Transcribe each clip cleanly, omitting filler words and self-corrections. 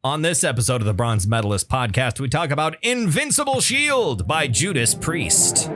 On this episode of the Bronze Metalist podcast, we talk about Invincible Shield by Judas Priest.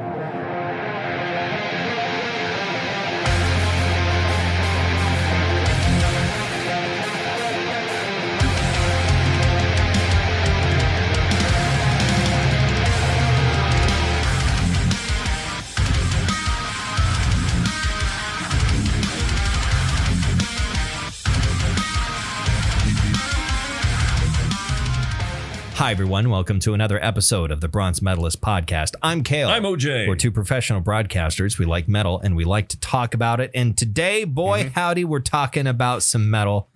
Hi, everyone. Welcome to another episode of the Bronze Metalist podcast. I'm Kale. I'm OJ. We're two professional broadcasters. We like metal and we like to talk about it. And today, boy, howdy, we're talking about some metal.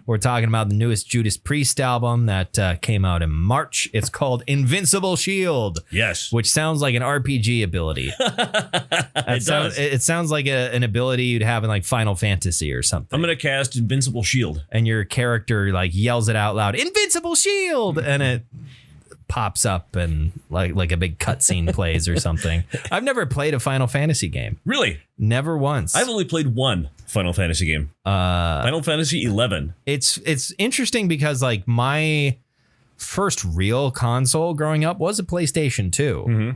We're talking about the newest Judas Priest album that came out in March. It's called Invincible Shield. Yes. Which sounds like an RPG ability. It sounds like an ability you'd have in like Final Fantasy or something. I'm going to cast Invincible Shield. And your character like yells it out loud, Invincible Shield! And it pops up and like a big cutscene plays or something. I've never played a Final Fantasy game. Really? Never once. I've only played one Final Fantasy game. Final Fantasy 11. It's interesting because like my first real console growing up was a PlayStation 2.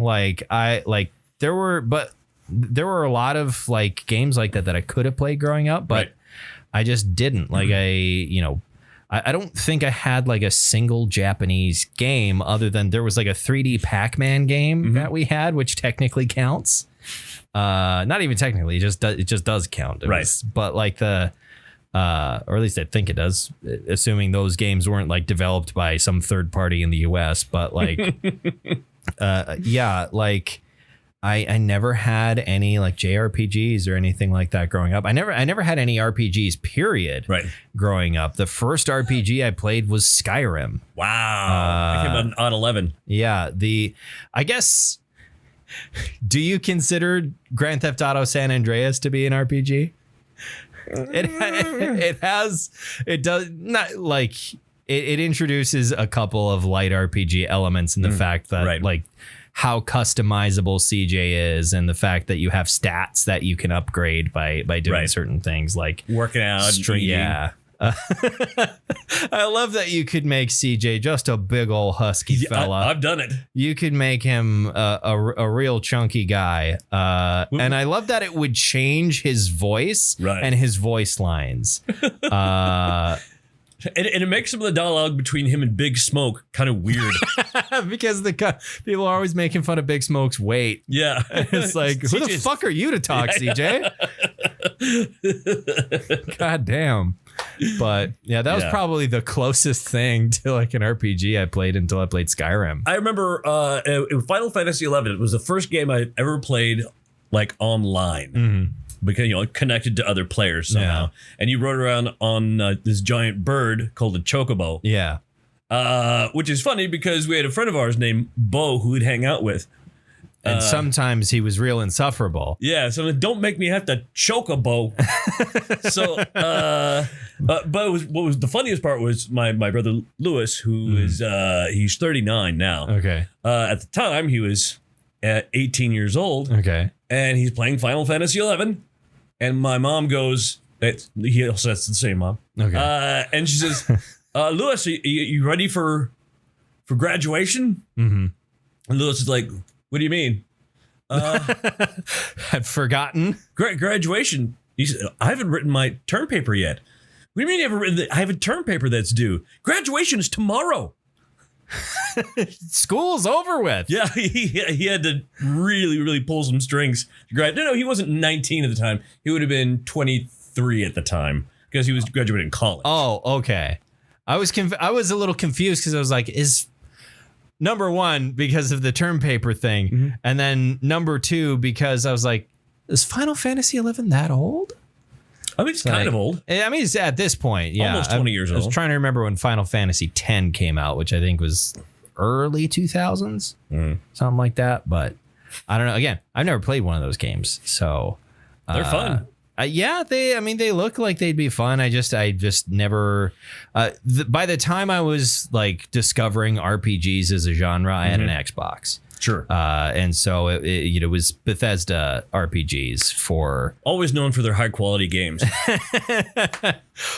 There were a lot of like games like that I could have played growing up, but I just didn't. Like I don't think I had like a single Japanese game other than there was like a 3D Pac-Man game that we had, which technically counts. Not even technically, it just does count. But like or at least I think it does, assuming those games weren't like developed by some third party in the US. But like, I never had any like JRPGs or anything like that growing up. I never had any RPGs, period. Growing up. The first RPG I played was Skyrim. Wow. I came out on 11. Yeah. I guess, do you consider Grand Theft Auto San Andreas to be an RPG? It introduces a couple of light RPG elements in the fact that like how customizable CJ is and the fact that you have stats that you can upgrade by doing certain things like working out. Yeah. I love that you could make CJ just a big old husky fella. I've done it. You could make him a real chunky guy. And I love that it would change his voice and his voice lines. And it makes some of the dialogue between him and Big Smoke kind of weird. Because people are always making fun of Big Smoke's weight. Yeah. It's like, who the fuck are you to talk, CJ? God damn. But yeah, that was probably the closest thing to like an RPG I played until I played Skyrim. I remember in Final Fantasy 11, it was the first game I ever played like online. Because, connected to other players somehow. And you rode around on this giant bird called a chocobo. Yeah. Which is funny because we had a friend of ours named Bo who we'd hang out with. And sometimes he was real insufferable. Yeah, so don't make me have to choke a Bo. But what was the funniest part was my brother Lewis, who is he's 39 now. Okay. At the time, he was 18 years old. Okay. And he's playing Final Fantasy 11. And my mom goes, he also says the same mom. Okay. And she says, Lewis, are you ready for graduation? Mm-hmm. And Lewis is like, what do you mean? I've forgotten. Graduation. He said, I haven't written my term paper yet. What do you mean you haven't written I have a term paper that's due. Graduation is tomorrow. School's over with. Yeah, he had to really, really pull some strings to grad. No, he wasn't 19 at the time. He would have been 23 at the time because he was graduating college. Oh, okay. I was a little confused because I was like, is number one because of the term paper thing, and then number two because I was like, is Final Fantasy 11 that old? I mean, it's kind of old. I mean, it's at this point, yeah. Almost 20 years old. I was trying to remember when Final Fantasy 10 came out, which I think was early 2000s, something like that. But I don't know. Again, I've never played one of those games, so they're fun. Yeah, they look like they'd be fun. I just never. By the time I was like discovering RPGs as a genre, I had an Xbox. Sure. And so it was Bethesda RPGs for always known for their high quality games.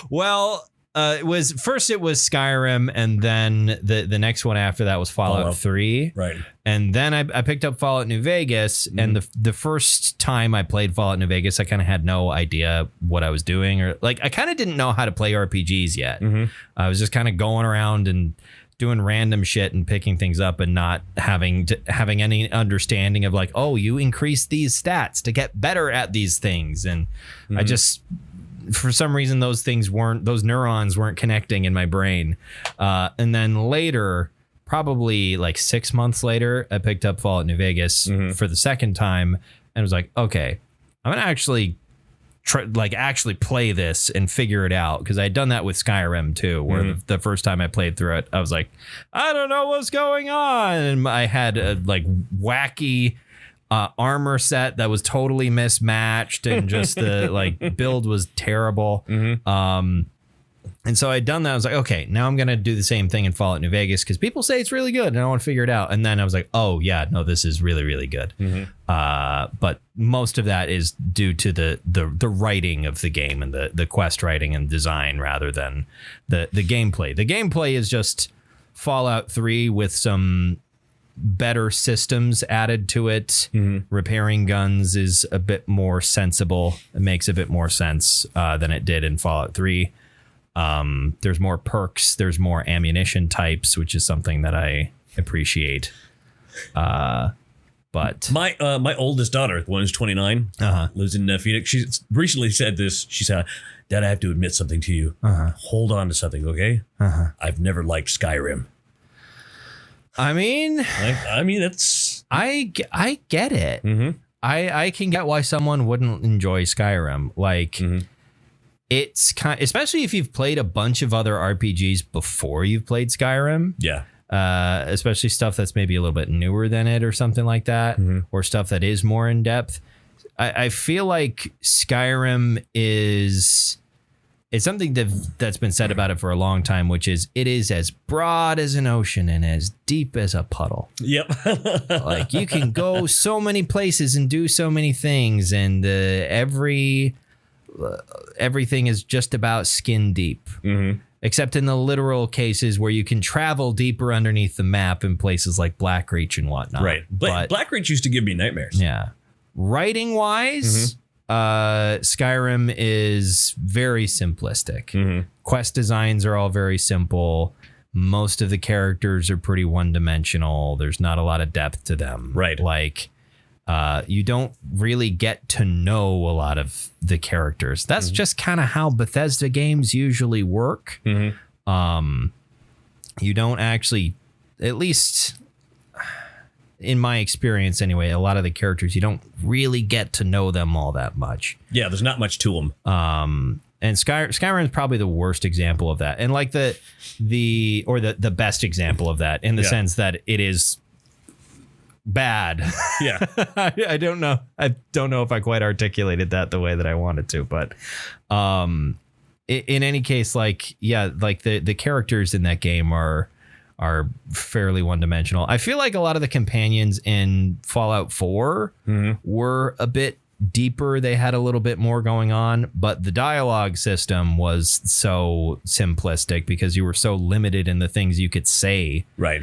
Well, it was Skyrim, and then the next one after that was Fallout 3. Right. And then I picked up Fallout New Vegas, and the first time I played Fallout New Vegas, I kind of had no idea what I was doing, or like I kind of didn't know how to play RPGs yet. I was just kind of going around and doing random shit and picking things up and not having any understanding of like, oh, you increase these stats to get better at these things. And I just, for some reason, those neurons weren't connecting in my brain. And then later, probably like 6 months later, I picked up Fallout New Vegas for the second time and was like, okay, I'm going to actually play this and figure it out, because I'd done that with Skyrim too, where the first time I played through it, I was like, I don't know what's going on, and I had a like wacky armor set that was totally mismatched, and just the like build was terrible. And so I'd done that. I was like, okay, now I'm going to do the same thing in Fallout New Vegas, because people say it's really good and I want to figure it out. And then I was like, oh, yeah, no, this is really, really good. But most of that is due to the writing of the game and the quest writing and design, rather than the gameplay. The gameplay is just Fallout 3 with some better systems added to it. Repairing guns is a bit more sensible. It makes a bit more sense than it did in Fallout 3. There's more perks, there's more ammunition types, which is something that I appreciate. But my oldest daughter, the one who's 29, lives in Phoenix. She recently said this. She said, Dad, I have to admit something to you. Hold on to something, okay? I've never liked Skyrim. I mean, it's... I get it. I can get why someone wouldn't enjoy Skyrim. Like... It's kind, especially if you've played a bunch of other RPGs before you've played Skyrim. Yeah. Especially stuff that's maybe a little bit newer than it or something like that, or stuff that is more in depth. I feel like Skyrim it's something that's been said about it for a long time, which is it is as broad as an ocean and as deep as a puddle. Yep. Like you can go so many places and do so many things, and everything is just about skin deep, except in the literal cases where you can travel deeper underneath the map in places like Blackreach and whatnot. Right. But Blackreach used to give me nightmares. Yeah. Writing wise, Skyrim is very simplistic. Quest designs are all very simple. Most of the characters are pretty one-dimensional. There's not a lot of depth to them. Right. Like... you don't really get to know a lot of the characters. That's just kind of how Bethesda games usually work. You don't actually, at least in my experience anyway, a lot of the characters, you don't really get to know them all that much. Yeah, there's not much to them. And Skyrim is probably the worst example of that. And like the best example of that, in the sense that it is bad. Yeah. I don't know if I quite articulated that the way that I wanted to, but in any case, like the characters in that game are fairly one-dimensional. I feel like a lot of the companions in Fallout 4 were a bit deeper. They had a little bit more going on, but the dialogue system was so simplistic because you were so limited in the things you could say. Right.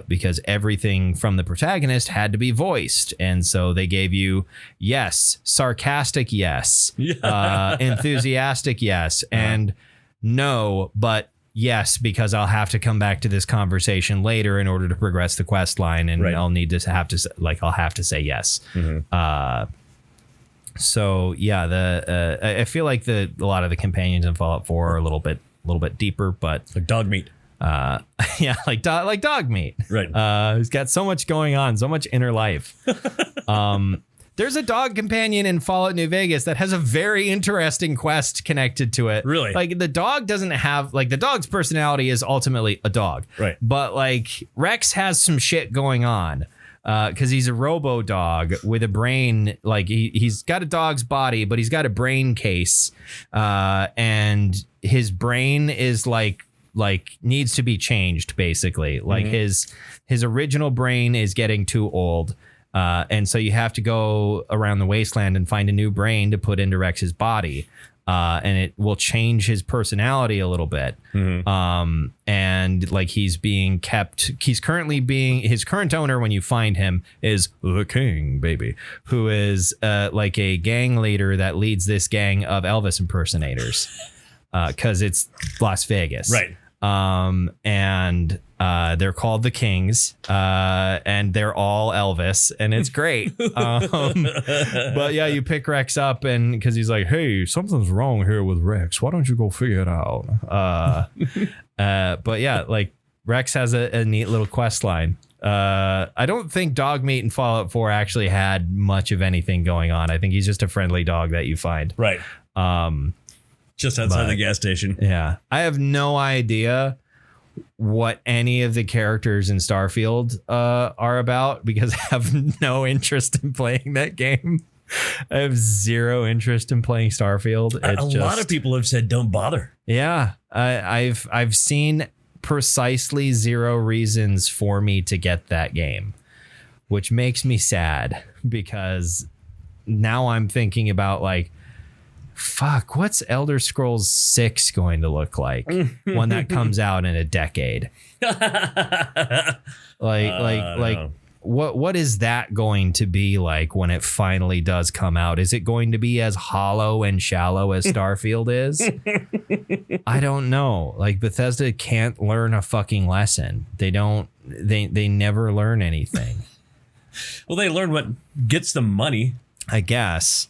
Because everything from the protagonist had to be voiced. And so they gave you yes, sarcastic yes, enthusiastic yes, and no, but yes, because I'll have to come back to this conversation later in order to progress the quest line, and I'll need to have to say yes. So yeah, I feel like a lot of the companions in Fallout 4 are a little bit deeper, but like dog meat. Yeah, like dog meat. Right. He's got so much going on, so much inner life. There's a dog companion in Fallout New Vegas that has a very interesting quest connected to it. Really? Like the dog doesn't have, like, the dog's personality is ultimately a dog. Right. But like Rex has some shit going on. Because he's a robo dog with a brain, like he's got a dog's body, but he's got a brain case, and his brain is like needs to be changed, basically. Like his original brain is getting too old, and so you have to go around the wasteland and find a new brain to put into Rex's body. and it will change his personality a little bit. And like his current owner, when you find him, is the king, baby, who is like a gang leader that leads this gang of Elvis impersonators, because it's Las Vegas. Right. And they're called the Kings, and they're all Elvis, and it's great. But yeah, you pick Rex up, and because he's like, hey, something's wrong here with Rex. Why don't you go figure it out? But yeah, like Rex has a neat little quest line. I don't think Dogmeat in Fallout 4 actually had much of anything going on. I think he's just a friendly dog that you find. Right. Just outside the gas station. Yeah. I have no idea what any of the characters in Starfield are about, because I have no interest in playing that game. I have zero interest in playing Starfield. A lot of people have said don't bother. Yeah. I've seen precisely zero reasons for me to get that game, which makes me sad, because now I'm thinking about like, fuck, what's Elder Scrolls 6 going to look like when that comes out in a decade? What is that going to be like when it finally does come out? Is it going to be as hollow and shallow as Starfield is? I don't know. Like, Bethesda can't learn a fucking lesson. They never learn anything. Well, they learn what gets them money, I guess.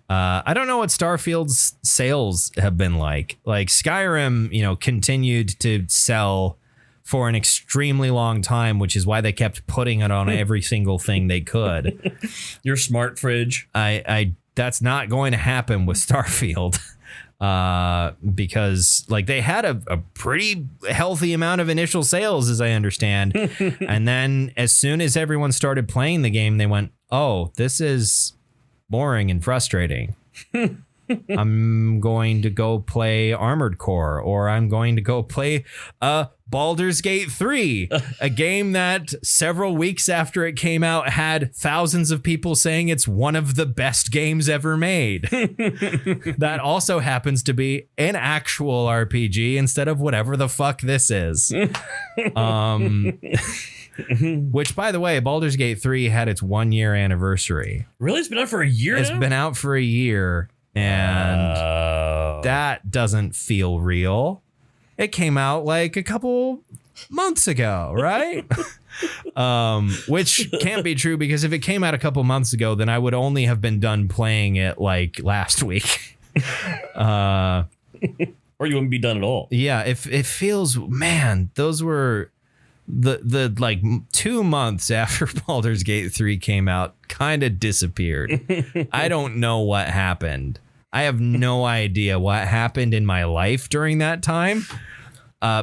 I don't know what Starfield's sales have been like. Like Skyrim, continued to sell for an extremely long time, which is why they kept putting it on every single thing they could. Your smart fridge. That's not going to happen with Starfield. Because like they had a pretty healthy amount of initial sales, as I understand. And then as soon as everyone started playing the game, they went, oh, this is boring and frustrating. I'm going to go play Armored Core, or I'm going to go play Baldur's Gate 3, a game that several weeks after it came out had thousands of people saying it's one of the best games ever made. That also happens to be an actual RPG instead of whatever the fuck this is. Which, by the way, Baldur's Gate 3 had its 1 year anniversary. Really? It's been out for a year now? It's been out for a year, and that doesn't feel real. It came out like a couple months ago, right? Which can't be true, because if it came out a couple months ago, then I would only have been done playing it like last week. Or you wouldn't be done at all. Yeah, it feels, man, those were... The like 2 months after Baldur's Gate 3 came out kind of disappeared. I don't know what happened. I have no idea what happened in my life during that time,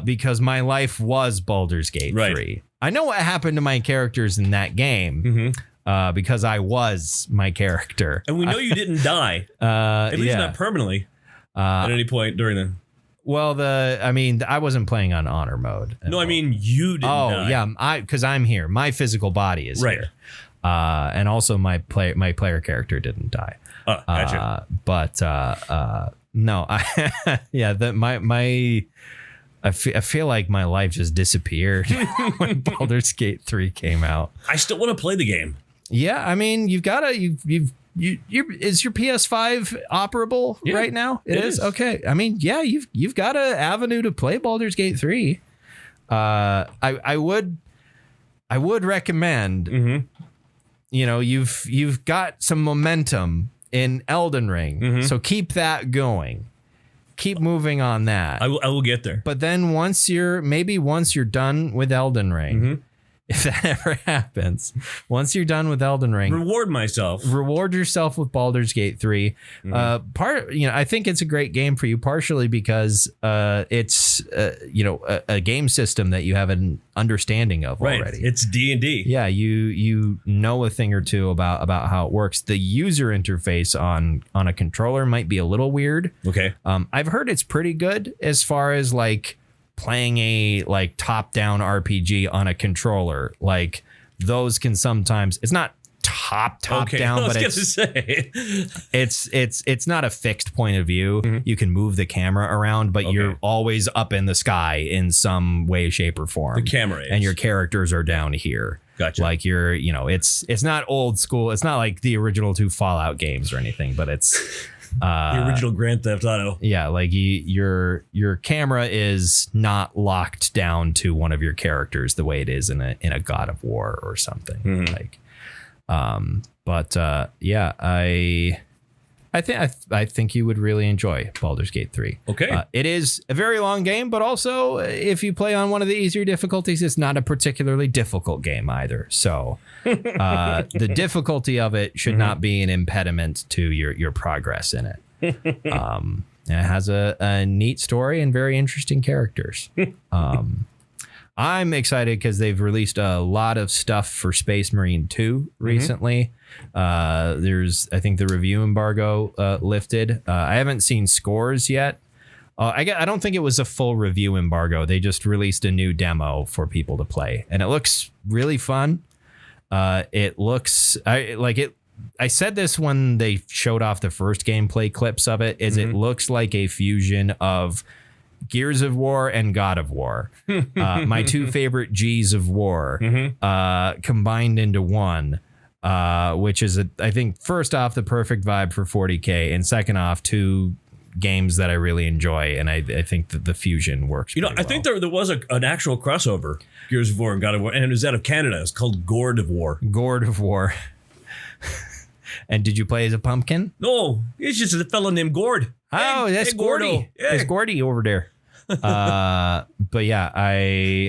because my life was Baldur's Gate 3. I know what happened to my characters in that game, because I was my character. And we know you didn't die, at least not permanently, at any point during the... Well, I wasn't playing on honor mode. No, I mean, you didn't die. Yeah, because I'm here. My physical body is here. And also my player character didn't die. Oh, gotcha. No, I feel like my life just disappeared when Baldur's Gate 3 came out. I still want to play the game. Yeah, I mean, is your PS5 operable right now? It is. Okay. I mean, yeah, you've got an avenue to play Baldur's Gate 3. I would recommend, you've got some momentum in Elden Ring. So keep that going. Keep moving on that. I will get there. But then once you're done with Elden Ring, if that ever happens, once you're done with Elden Ring, reward yourself with Baldur's Gate 3. I think it's a great game for you, partially because it's a game system that you have an understanding of already. It's D&D. Yeah, you know a thing or two about how it works. The user interface on a controller might be a little weird. Okay. I've heard it's pretty good as far as like playing a like top-down RPG on a controller. Like those can sometimes, it's not top Okay, down, I was but gonna say. it's not a fixed point of view. You can move the camera around, but you're always up in the sky in some way, shape, or form. The camera is. And your characters are down here. Gotcha. Like it's not old school. It's not like the original 2 Fallout games or anything, but it's the original Grand Theft Auto. Yeah, like your camera is not locked down to one of your characters the way it is in a God of War or something. Like, I think you would really enjoy Baldur's Gate 3. Okay. It is a very long game, but also if you play on one of the easier difficulties, it's not a particularly difficult game either. So the difficulty of it should not be an impediment to your progress in it. And it has a neat story and very interesting characters. I'm excited because they've released a lot of stuff for Space Marine 2 recently. There's, I think, the review embargo lifted. I haven't seen scores yet. I don't think it was a full review embargo. They just released a new demo for people to play, and it looks really fun. It looks I said this when they showed off the first gameplay clips of it. It looks like a fusion of Gears of War and God of War, my 2 favorite G's of War, combined into one, which is, I think, first off, the perfect vibe for 40K, and second off, 2 games that I really enjoy, and I think that the fusion works. I think there was an actual crossover, Gears of War and God of War, and it was out of Canada. It's called Gourd of War. Gourd of War. And did you play as a pumpkin? No, it's just a fellow named Gord. Oh, that's Gordy. It's Gordy over there. But yeah,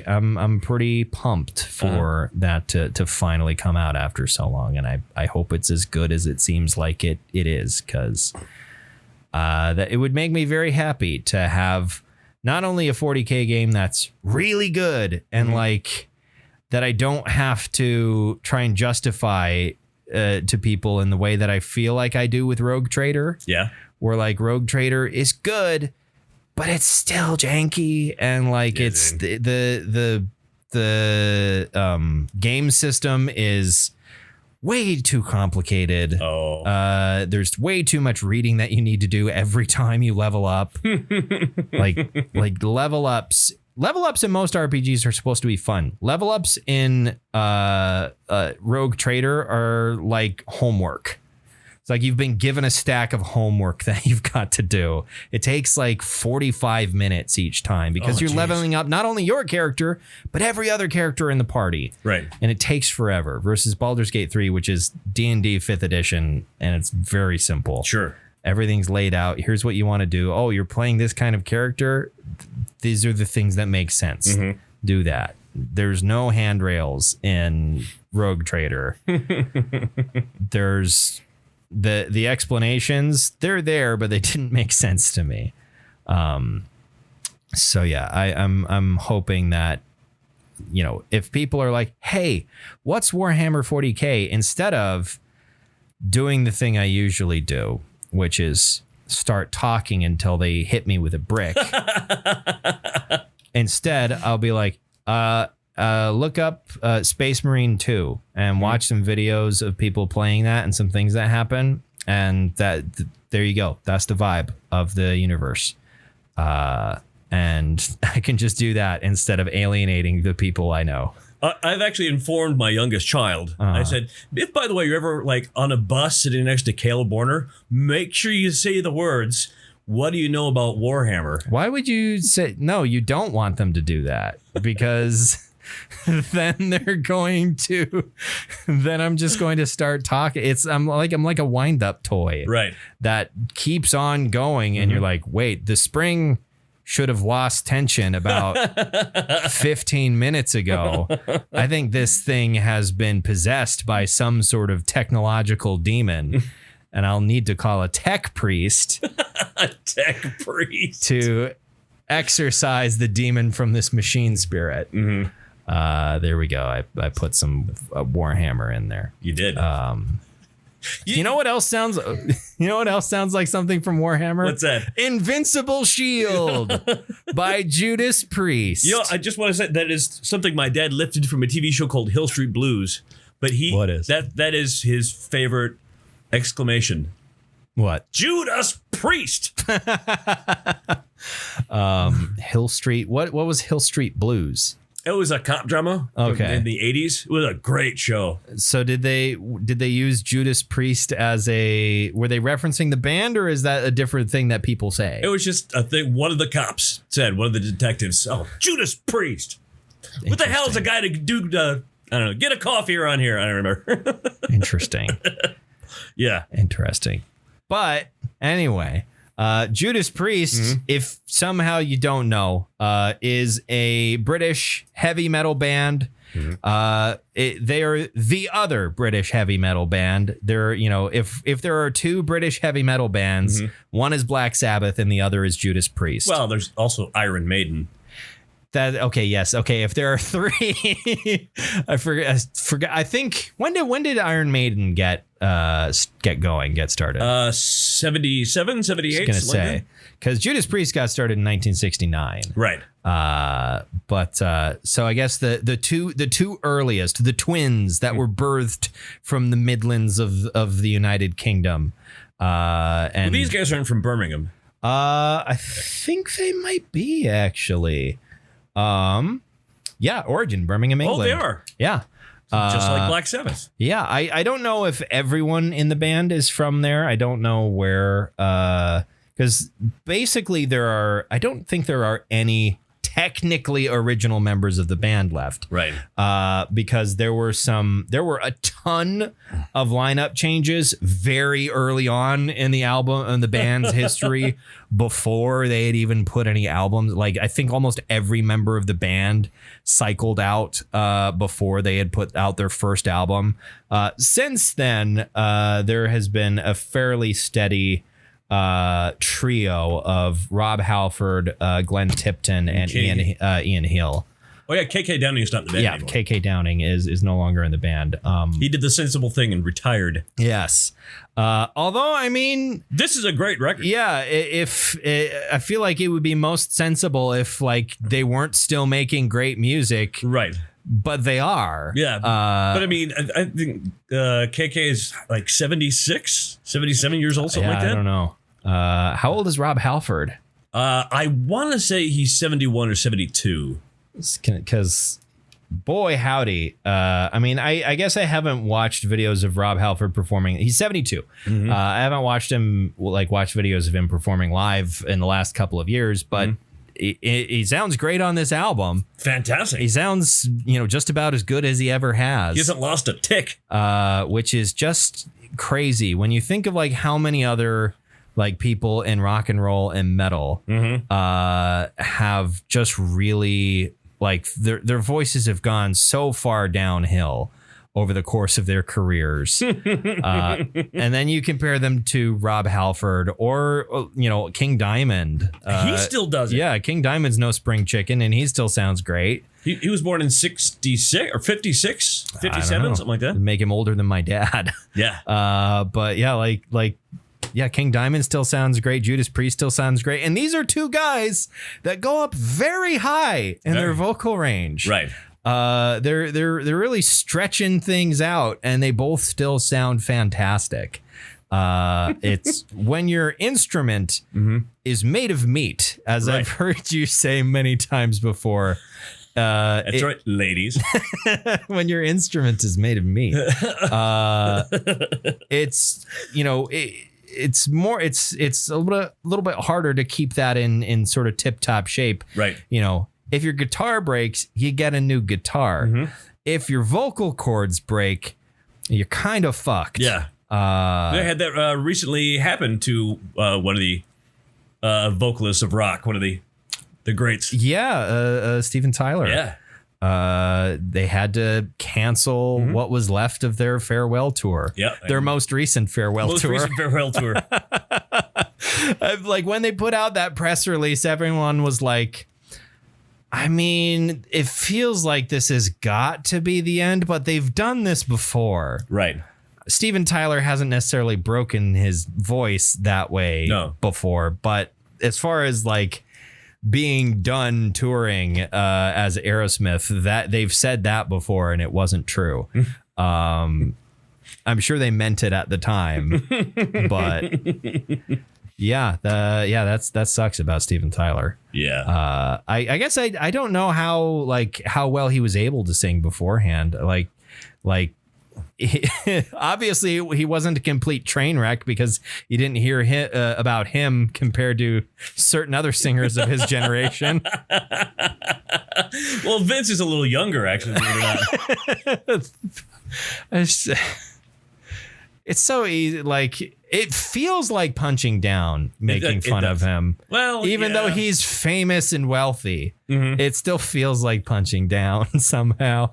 I'm pretty pumped for that to finally come out after so long, and I hope it's as good as it seems like it is, because that it would make me very happy to have not only a 40K game that's really good and like that I don't have to try and justify to people in the way that I feel like I do with Rogue Trader. Yeah, where like Rogue Trader is good, but it's still janky, and like it's the game system is way too complicated. There's way too much reading that you need to do every time you level up. like level ups in most RPGs are supposed to be fun. Level ups in Rogue Trader are like homework. It's like you've been given a stack of homework that you've got to do. It takes like 45 minutes each time because you're leveling up not only your character, but every other character in the party. Right. And it takes forever versus Baldur's Gate 3, which is D&D 5th edition, and it's very simple. Sure. Everything's laid out. Here's what you want to do. Oh, you're playing this kind of character. These are the things that make sense. Do that. There's no handrails in Rogue Trader. There's the explanations. They're there, but they didn't make sense to me. So yeah, I'm hoping that, if people are like, hey, what's Warhammer 40K? Instead of doing the thing I usually do, which is start talking until they hit me with a brick. Instead, I'll be like, look up Space Marine 2 and watch some videos of people playing that and some things that happen. And there you go. That's the vibe of the universe. And I can just do that instead of alienating the people I know. I've actually informed my youngest child. I said, if, by the way, you're ever like on a bus sitting next to Caleb Warner, make sure you say the words, what do you know about Warhammer? Why would you say, no, you don't want them to do that, because then I'm just going to start talking. I'm like a wind up toy. Right. That keeps on going. And you're like, wait, the spring should have lost tension about 15 minutes ago. I think this thing has been possessed by some sort of technological demon, and I'll need to call a tech priest. A tech priest to exorcise the demon from this machine spirit. There we go. I put some Warhammer in there. You did. You know what else sounds? You know what else sounds like something from Warhammer? What's that? Invincible Shield by Judas Priest. I just want to say that is something my dad lifted from a TV show called Hill Street Blues. But What is? that is his favorite exclamation. What? Judas Priest. Hill Street. What was Hill Street Blues? It was a cop drama in the 80s. It was a great show. So did they use Judas Priest as a, were they referencing the band, or is that a different thing that people say? It was just a thing one of the cops said, one of the detectives, oh, Judas Priest. What the hell is a guy to do, I don't know, get a coffee around here? I don't remember. Interesting. Yeah. Interesting. But anyway, Judas Priest, if somehow you don't know, is a British heavy metal band. They are the other British heavy metal band. They're, if there are two British heavy metal bands, one is Black Sabbath and the other is Judas Priest. Well, there's also Iron Maiden. Yes. If there are three, I forget. I think when did Iron Maiden get started? 77, 78. I was gonna say, because Judas Priest got started in 1969. Right. So I guess the two earliest, the twins that were birthed from the Midlands of the United Kingdom. And these guys aren't from Birmingham. I think they might be, actually. Origin, Birmingham, England. Oh, they are. Yeah. Just like Black Sabbath. Yeah, I don't know if everyone in the band is from there. I don't know where, because basically I don't think there are any technically original members of the band left. Right. Because there were a ton of lineup changes very early on in the band's history, before they had even put any albums. Like, I think almost every member of the band cycled out before they had put out their first album. Since then, there has been a fairly steady trio of Rob Halford, Glenn Tipton, and Ian Hill. Oh yeah, KK Downing is not in the band anymore. KK Downing is no longer in the band. He did the sensible thing and retired. Yes. Although, I mean, this is a great record. Yeah, I feel like it would be most sensible if, like, they weren't still making great music. Right. But they are. Yeah. But I mean, I think KK is like 76, 77 years old, something like that. I don't know. How old is Rob Halford? I want to say he's 71 or 72. Because, boy, howdy. I mean, I guess I haven't watched videos of Rob Halford performing. He's 72. I haven't watched videos of him performing live in the last couple of years, but he sounds great on this album. Fantastic. He sounds, just about as good as he ever has. He hasn't lost a tick. Which is just crazy when you think of, like, how many other, like, people in rock and roll and metal have just really, like, their voices have gone so far downhill over the course of their careers. And then you compare them to Rob Halford or, King Diamond. He still does it. Yeah, King Diamond's no spring chicken, and he still sounds great. He was born in 66 or 56, 57, something like that. Make him older than my dad. Yeah. But yeah, yeah, King Diamond still sounds great. Judas Priest still sounds great. And these are two guys that go up very high in their vocal range. Right. They're really stretching things out, and they both still sound fantastic. It's when your instrument is made of meat, as I've heard you say many times before. That's right, ladies. When your instrument is made of meat, it's it's a little bit harder to keep that in sort of tip top shape. Right. If your guitar breaks, you get a new guitar. If your vocal cords break, you're kind of fucked. Yeah. I had that recently happen to one of the vocalists of rock, one of the greats. Yeah, Steven Tyler. Yeah. They had to cancel what was left of their farewell tour. Yeah. Their most recent farewell tour. Like, when they put out that press release, everyone was like, I mean, it feels like this has got to be the end, but they've done this before. Right. Steven Tyler hasn't necessarily broken his voice that way before, but as far as, like, being done touring as Aerosmith, that they've said that before and it wasn't true. I'm sure they meant it at the time, but that sucks about Steven Tyler. Yeah. I guess I don't know how well he was able to sing beforehand. Obviously he wasn't a complete train wreck because you didn't hear about him compared to certain other singers of his generation. Well, Vince is a little younger, actually. It's so easy. Like, it feels like punching down, making fun of him. Well, even though he's famous and wealthy, it still feels like punching down somehow.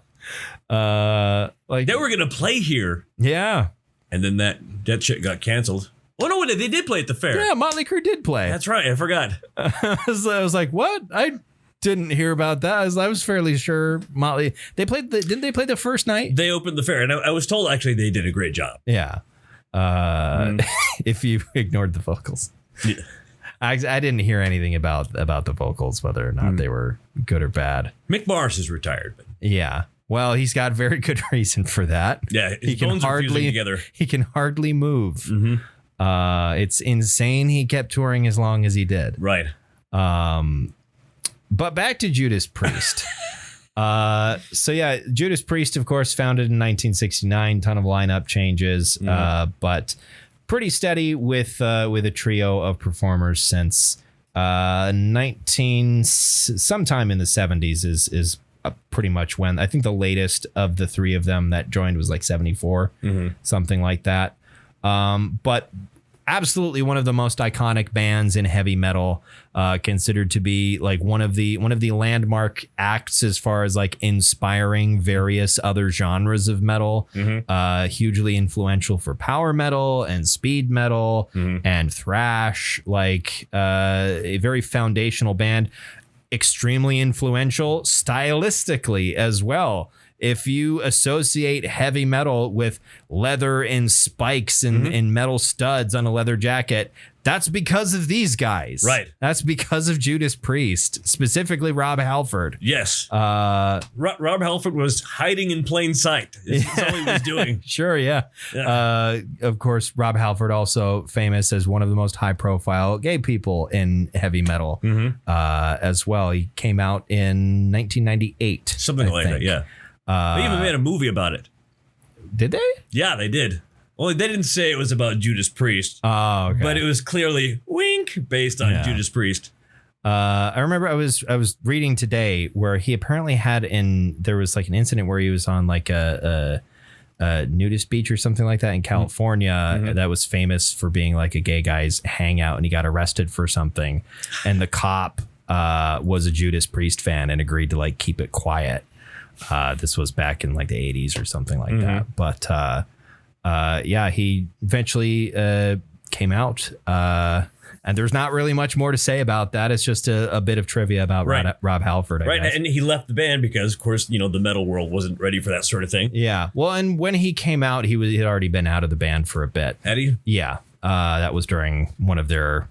Like, they were gonna play here, yeah, and then that shit got canceled. Oh no, they did play at the fair. Yeah, Motley Crue did play. That's right. I forgot. I was like, what? I didn't hear about that. I was fairly sure Motley. Didn't they play the first night? They opened the fair, and I was told actually they did a great job. Yeah. If you ignored the vocals. Yeah. I didn't hear anything about the vocals, whether or not they were good or bad. Mick Mars is retired. Yeah. Well, he's got very good reason for that. Yeah, his bones are fusing together. He can hardly move. It's insane he kept touring as long as he did. Right. But back to Judas Priest. So yeah, Judas Priest, of course, founded in 1969. Ton of lineup changes, but pretty steady with a trio of performers since sometime in the 70s is pretty much when I think the latest of the three of them that joined was like 74, something like that. But absolutely one of the most iconic bands in heavy metal, considered to be like one of the landmark acts as far as like inspiring various other genres of metal. Hugely influential for power metal and speed metal and thrash, like a very foundational band. Extremely influential stylistically as well. If you associate heavy metal with leather and spikes and metal studs on a leather jacket, that's because of these guys. Right. That's because of Judas Priest, specifically Rob Halford. Yes. Rob Halford was hiding in plain sight. That's all he was doing. Sure, yeah. Of course, Rob Halford also famous as one of the most high-profile gay people in heavy metal as well. He came out in 1998. Something like that, yeah. They even made a movie about it. Did they? Yeah, they did. Well, they didn't say it was about Judas Priest. Oh, okay. But it was clearly wink based on Judas Priest. I remember I was reading today where he apparently there was like an incident where he was on like a nudist beach or something like that in California that was famous for being like a gay guy's hangout, and he got arrested for something, and the cop was a Judas Priest fan and agreed to like keep it quiet. This was back in like the 80s or something like that. But he eventually came out. And there's not really much more to say about that. It's just a bit of trivia about Rob Halford. I guess. And he left the band because, of course, the metal world wasn't ready for that sort of thing. Yeah. Well, and when he came out, he had already been out of the band for a bit. Had he? Yeah. That was during one of their,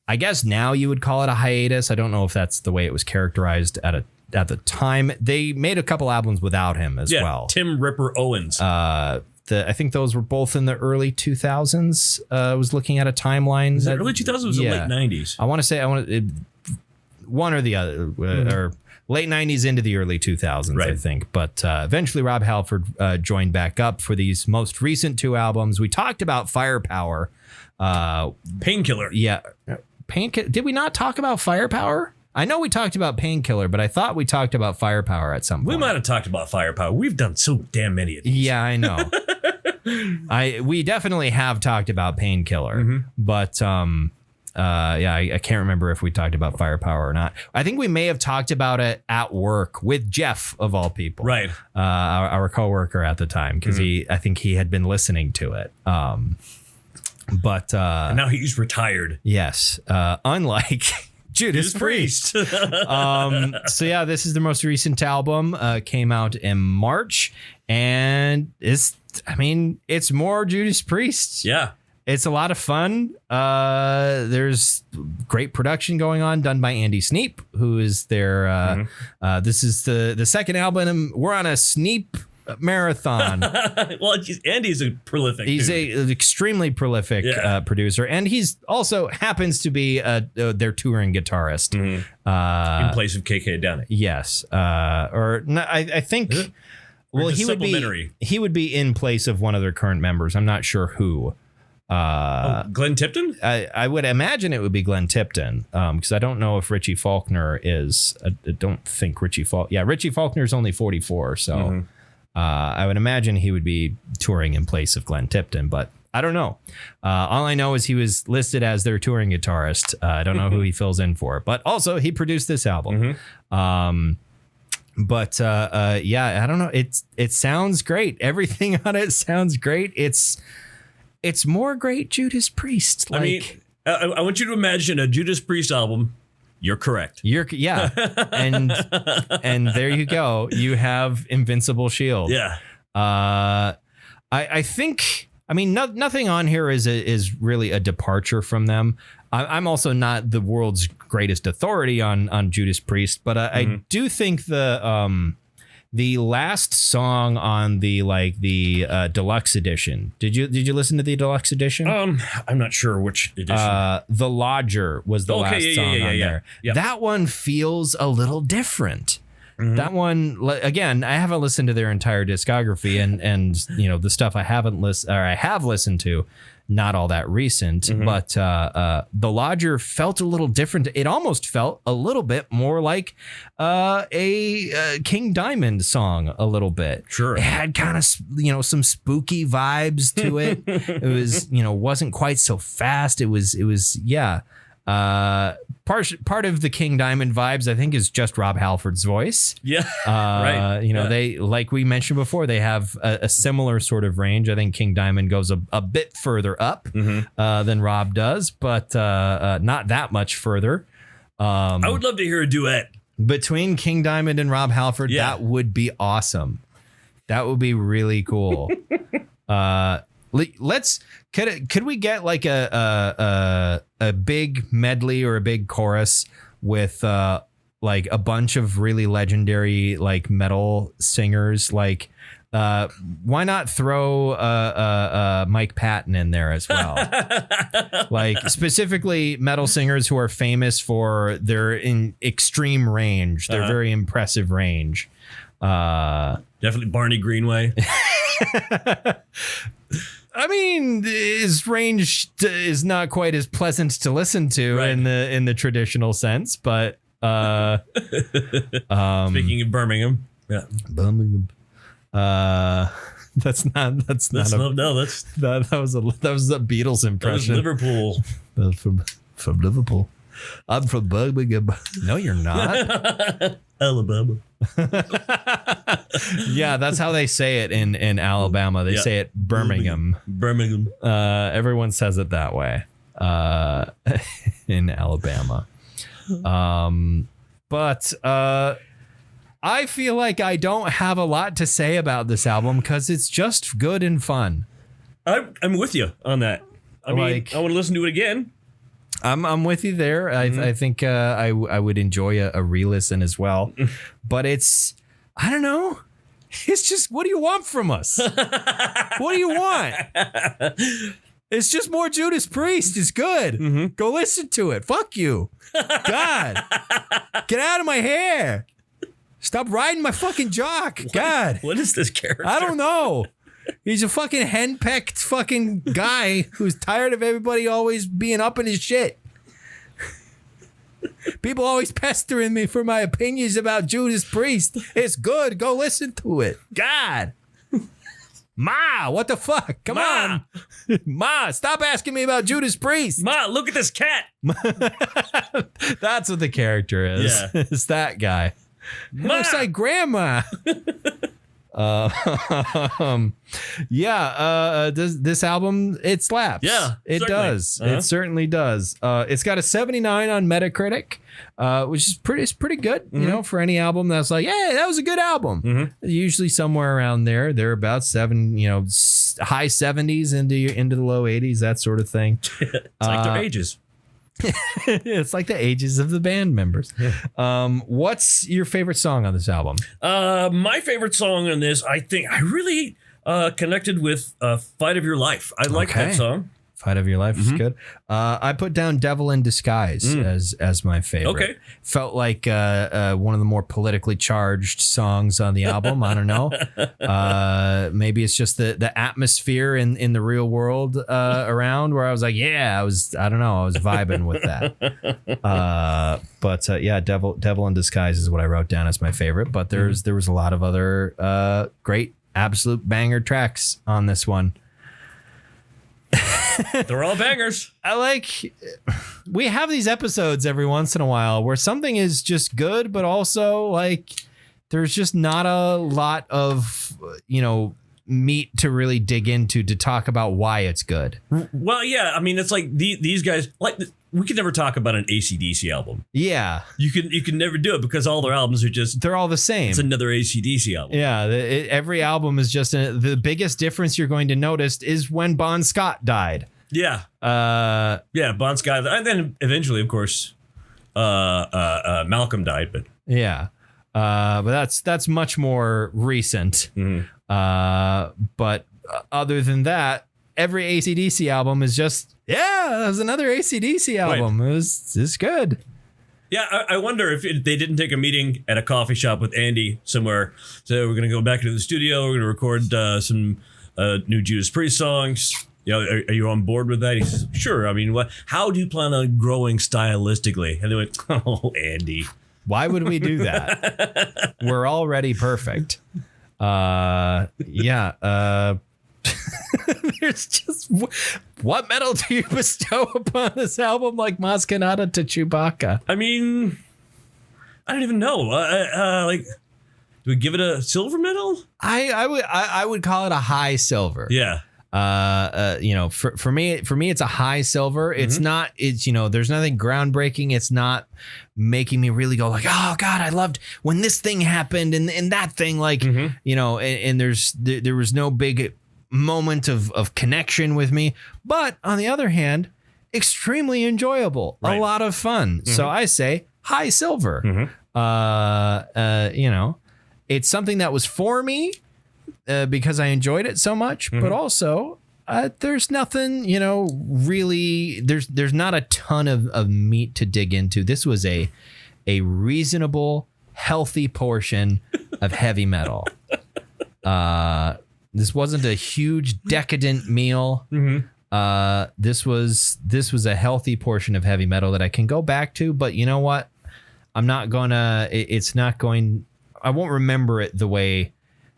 I guess now you would call it a hiatus. I don't know if that's the way it was characterized at the time. They made a couple albums without him as well. Tim Ripper Owens. I think those were both in the early 2000s. I was looking at a timeline. Was it early 2000s or was it late 90s? I want to say one or the other, or late 90s into the early 2000s, I think. But eventually Rob Halford joined back up for these most recent two albums. We talked about Firepower. Painkiller. Yeah. Did we not talk about Firepower? I know we talked about Painkiller, but I thought we talked about Firepower at some point. We might have talked about Firepower. We've done so damn many of these. Yeah, I know. We definitely have talked about Painkiller, but I can't remember if we talked about Firepower or not. I think we may have talked about it at work with Jeff, of all people. Right. Our coworker at the time, because I think he had been listening to it. And now he's retired. Yes. Unlike Judas Priest. So yeah, this is the most recent album. Came out in March, and it's more Judas Priest. Yeah. It's a lot of fun. There's great production going on, done by Andy Sneap, who is their. This is the second album. We're on a Sneap marathon. Well, Andy's a prolific. He's dude. an extremely prolific producer, and he's also happens to be their touring guitarist in place of KK Downing. Yes, or no, I think. Well, he would be in place of one of their current members. I'm not sure who. Glenn Tipton? I would imagine it would be Glenn Tipton, because I don't know if Richie Faulkner is. I don't think Richie Faulkner. Yeah, Richie Faulkner is only 44, so I would imagine he would be touring in place of Glenn Tipton, but I don't know. All I know is he was listed as their touring guitarist. I don't know who he fills in for, but also he produced this album. But yeah, I don't know. It sounds great. Everything on it sounds great. It's more great Judas Priest. Like, I mean, I want you to imagine a Judas Priest album. You're correct. Yeah, and there you go. You have Invincible Shield. Yeah. I think. I mean, nothing on here is really a departure from them. I'm also not the world's greatest authority on Judas Priest, but I do think the last song on the deluxe edition. Did you listen to the deluxe edition? I'm not sure which edition. The Lodger was the last song on there. Yep. That one feels a little different. That one, again, I haven't listened to their entire discography, and the stuff I have listened to, not all that recent, but the Lodger felt a little different. It almost felt a little bit more like a King Diamond song, a little bit. Sure, it had kind of some spooky vibes to it. It was wasn't quite so fast. It was part of the King Diamond vibes, I think, is just Rob Halford's voice. Yeah, right. They, like we mentioned before, they have a similar sort of range. I think King Diamond goes a bit further up than Rob does, but not that much further. I would love to hear a duet between King Diamond and Rob Halford. Yeah. That would be awesome. That would be really cool. Could we get like a big medley or a big chorus with like a bunch of really legendary like metal singers? Like why not throw Mike Patton in there as well? Like specifically metal singers who are famous for their extreme range, their very impressive range. Definitely Barney Greenway. I mean, his range is not quite as pleasant to listen to in the traditional sense, but speaking of Birmingham, Birmingham. That was a Beatles impression. That was Liverpool. From Liverpool. I'm from Birmingham. No, you're not. Alabama. Yeah, that's how they say it in Alabama. They say it Birmingham. Everyone says it that way in Alabama. But I feel like I don't have a lot to say about this album because it's just good and fun. I'm with you on that. I mean, I want to listen to it again. I'm with you there. I think I would enjoy a re-listen as well. But it's, I don't know. It's just, what do you want from us? What do you want? It's just more Judas Priest. It's good. Go listen to it. Fuck you. God. Get out of my hair. Stop riding my fucking jock. God. What is this character? I don't know. He's a fucking henpecked fucking guy who's tired of everybody always being up in his shit. People always pestering me for my opinions about Judas Priest. It's good. Go listen to it. God. Ma, what the fuck? Come on. Ma, stop asking me about Judas Priest. Ma, look at this cat. That's what the character is. Yeah. It's that guy. It looks like grandma. This album, it slaps. Yeah, it certainly does. It certainly does. It's got a 79 on Metacritic, which is pretty good, for any album that's like, yeah, that was a good album. Usually somewhere around there. They're about high 70s into the low 80s, that sort of thing. It's like their ages. It's like the ages of the band members. Yeah. What's your favorite song on this album? My favorite song on this, I think I really connected with Fight of Your Life. I like that song. Fight of Your Life is good. I put down Devil in Disguise as my favorite. Okay. Felt like one of the more politically charged songs on the album. I don't know. Maybe it's just the atmosphere in the real world around where I was like, I was vibing with that. But yeah, Devil in Disguise is what I wrote down as my favorite. But there was a lot of other great absolute banger tracks on this one. They're all bangers. We have these episodes every once in a while where something is just good, but also like there's just not a lot of, meat to really dig into to talk about why it's good. Well, yeah. I mean, it's like these guys, like we could never talk about an AC/DC album. Yeah. You can never do it because all their albums are they're all the same. It's another AC/DC album. Yeah. Every album is just the biggest difference you're going to notice is when Bon Scott died. Yeah. Bon Scott. And then eventually, of course, Malcolm died, but yeah. But that's much more recent. But other than that, every AC/DC album is just, that was another AC/DC album. Right. It's good. Yeah, I wonder if they didn't take a meeting at a coffee shop with Andy somewhere. So we're going to go back into the studio. We're going to record some new Judas Priest songs. Are you on board with that? He says, sure. I mean, how do you plan on growing stylistically? And they went, oh, Andy. Why would we do that? We're already perfect. There's just what metal do you bestow upon this album like Maz Kanata to Chewbacca? I mean, I don't even know. Do we give it a silver medal? I would call it a high silver. Yeah. For me, it's a high silver. It's not, there's nothing groundbreaking. It's not making me really go like, oh God, I loved when this thing happened and that thing, and there was no big moment of connection with me. But on the other hand, extremely enjoyable, right. A lot of fun. So I say high silver. It's something that was for me. Because I enjoyed it so much, but also there's nothing, really, there's not a ton of meat to dig into. This was a reasonable, healthy portion of heavy metal. This wasn't a huge decadent meal. This was a healthy portion of heavy metal that I can go back to, but you know what? I won't remember it the way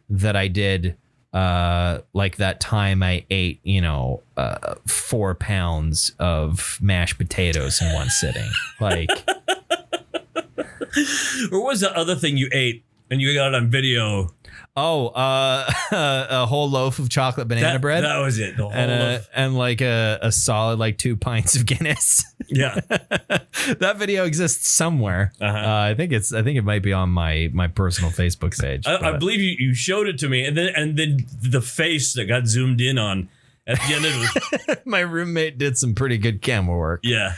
that I did, like that time I ate, 4 pounds of mashed potatoes in one sitting. Like, or what was the other thing you ate and you got it on video? Oh, a whole loaf of chocolate banana bread. That was it. The whole loaf. And like a solid 2 pints of Guinness. Yeah, that video exists somewhere. I think it might be on my personal Facebook page. I believe you showed it to me, and then the face that got zoomed in on at the end of it. My roommate did some pretty good camera work. Yeah.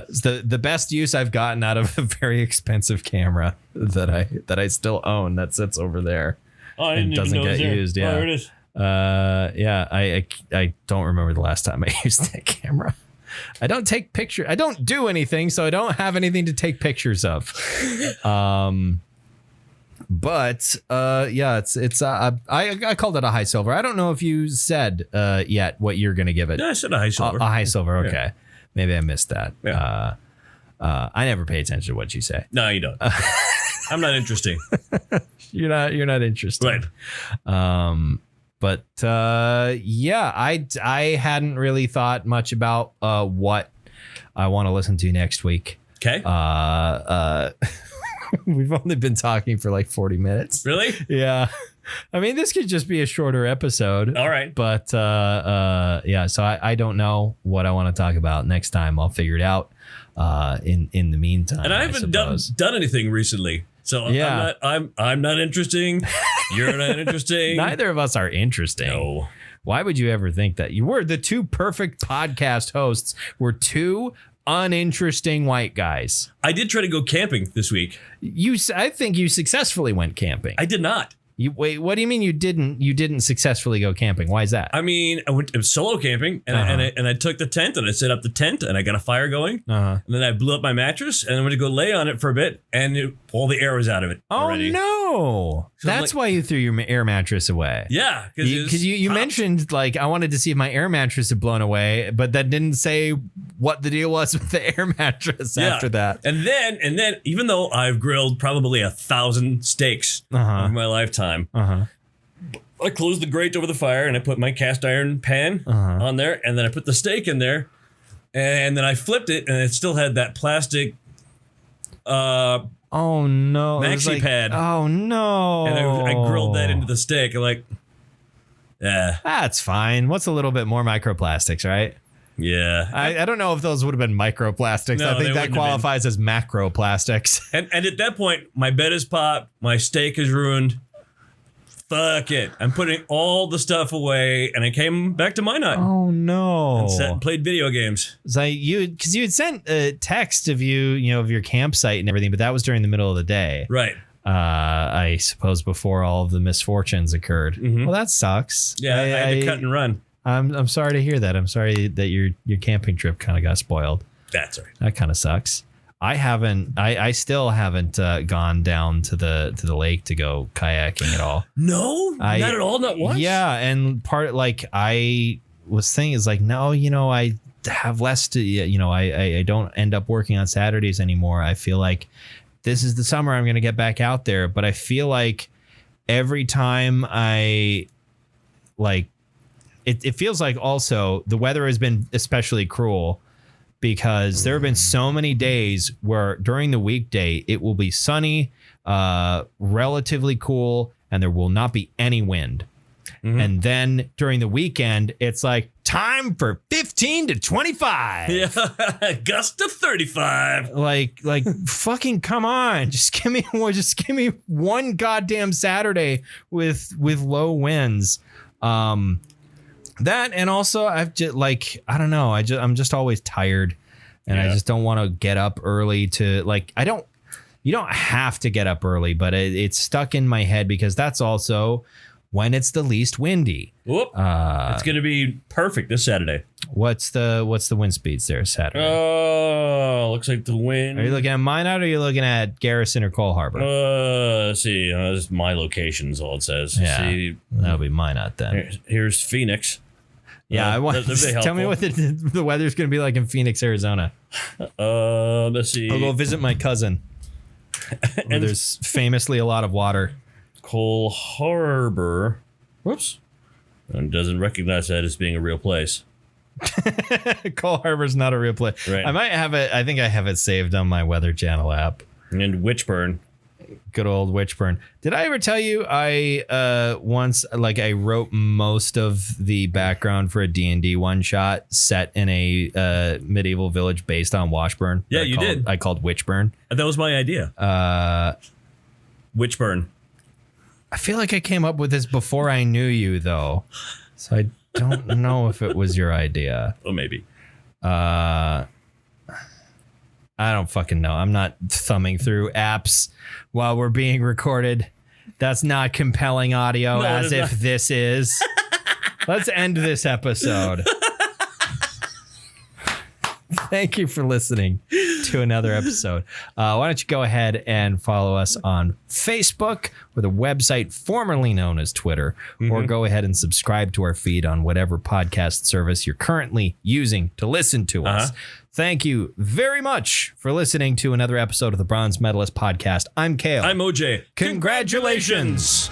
It's the best use I've gotten out of a very expensive camera that I still own that sits over there and doesn't get used. Yeah. Oh, there it is. I don't remember the last time I used that camera. I don't take pictures. I don't do anything, so I don't have anything to take pictures of. But it's I called it a high silver. I don't know if you said yet what you're gonna give it. Yeah, I said a high silver. A high silver. Okay. Yeah. Maybe I missed that. Yeah. I never pay attention to what you say. No, you don't. I'm not interesting. You're not interesting. Right. But I hadn't really thought much about what I want to listen to next week. Okay. We've only been talking for like 40 minutes. Really? Yeah. I mean, this could just be a shorter episode. All right. But so I don't know what I want to talk about next time. I'll figure it out in the meantime. And I haven't done anything recently. So yeah. I'm not interesting. You're not interesting. Neither of us are interesting. No. Why would you ever think that? You were the two perfect podcast hosts. We're two uninteresting white guys. I did try to go camping this week. I think you successfully went camping. I did not. Wait, what do you mean you didn't? You didn't successfully go camping? Why is that? I mean, I went solo camping, and I took the tent, and I set up the tent, and I got a fire going, and then I blew up my mattress, and I went to go lay on it for a bit, and all the air was out of it already. Oh no! So that's why you threw your air mattress away. Yeah, because you mentioned like I wanted to see if my air mattress had blown away, but that didn't say what the deal was with the air mattress after that. And then even though I've grilled probably 1,000 steaks over my lifetime. I closed the grate over the fire and I put my cast iron pan on there, and then I put the steak in there, and then I flipped it, and it still had that plastic oh no maxi pad. Oh no. And I grilled that into the steak. I'm like, yeah, that's fine. What's a little bit more microplastics, right? Yeah. I don't know if those would have been microplastics. No, I think that qualifies as macroplastics. And at that point, my bed is popped, my steak is ruined. Fuck it. I'm putting all the stuff away, and I came back to Minot. Oh no. And sat and played video games. So you had sent a text of of your campsite and everything, but that was during the middle of the day. Right. I suppose before all of the misfortunes occurred. Well, that sucks. Yeah, I had to cut and run. I'm sorry to hear that. I'm sorry that your camping trip kind of got spoiled. That's right. That kind of sucks. I still haven't gone down to the lake to go kayaking at all. No, not at all. Not once. Yeah, and I was thinking is like, no, I have less to, I don't end up working on Saturdays anymore. I feel like this is the summer I'm going to get back out there, but I feel like every time it feels like also the weather has been especially cruel. Because there have been so many days where during the weekday it will be sunny, relatively cool, and there will not be any wind. And then during the weekend, it's like time for 15 to 25. Yeah, gust of 35. Like fucking come on, just give me one goddamn Saturday with low winds. That, and also I've just I don't know. I'm just always tired, and I just don't want to get up early to you don't have to get up early, but it's stuck in my head because that's also when it's the least windy. Whoop. It's going to be perfect this Saturday. What's the wind speeds there Saturday? Oh, looks like the wind. Are you looking at Minot, or are you looking at Garrison or Cole Harbor? Let's see. This is my location is all it says. Yeah, see, that'll be Minot then. Here's Phoenix. Yeah, I want. Tell me what the weather's going to be like in Phoenix, Arizona. Let's see. I'll go visit my cousin. Where there's famously a lot of water. Cole Harbor. Whoops. And doesn't recognize that as being a real place. Cole Harbor's not a real place. Right. I might have it. I think I have it saved on my Weather Channel app. And Witchburn. Good old Witchburn. Did I ever tell you I once I wrote most of the background for a D&D one shot set in a medieval village based on Washburn? Yeah, you did. I called Witchburn. That was my idea. Witchburn. I feel like I came up with this before I knew you, though. So I don't know if it was your idea. Well, maybe. I don't fucking know. I'm not thumbing through apps while we're being recorded. That's not compelling audio, as if this is. Let's end this episode. Thank you for listening to another episode. Why don't you go ahead and follow us on Facebook, or the website formerly known as Twitter, or go ahead and subscribe to our feed on whatever podcast service you're currently using to listen to us. Thank you very much for listening to another episode of the Bronze Metalist Podcast. I'm Kale. I'm OJ. Congratulations.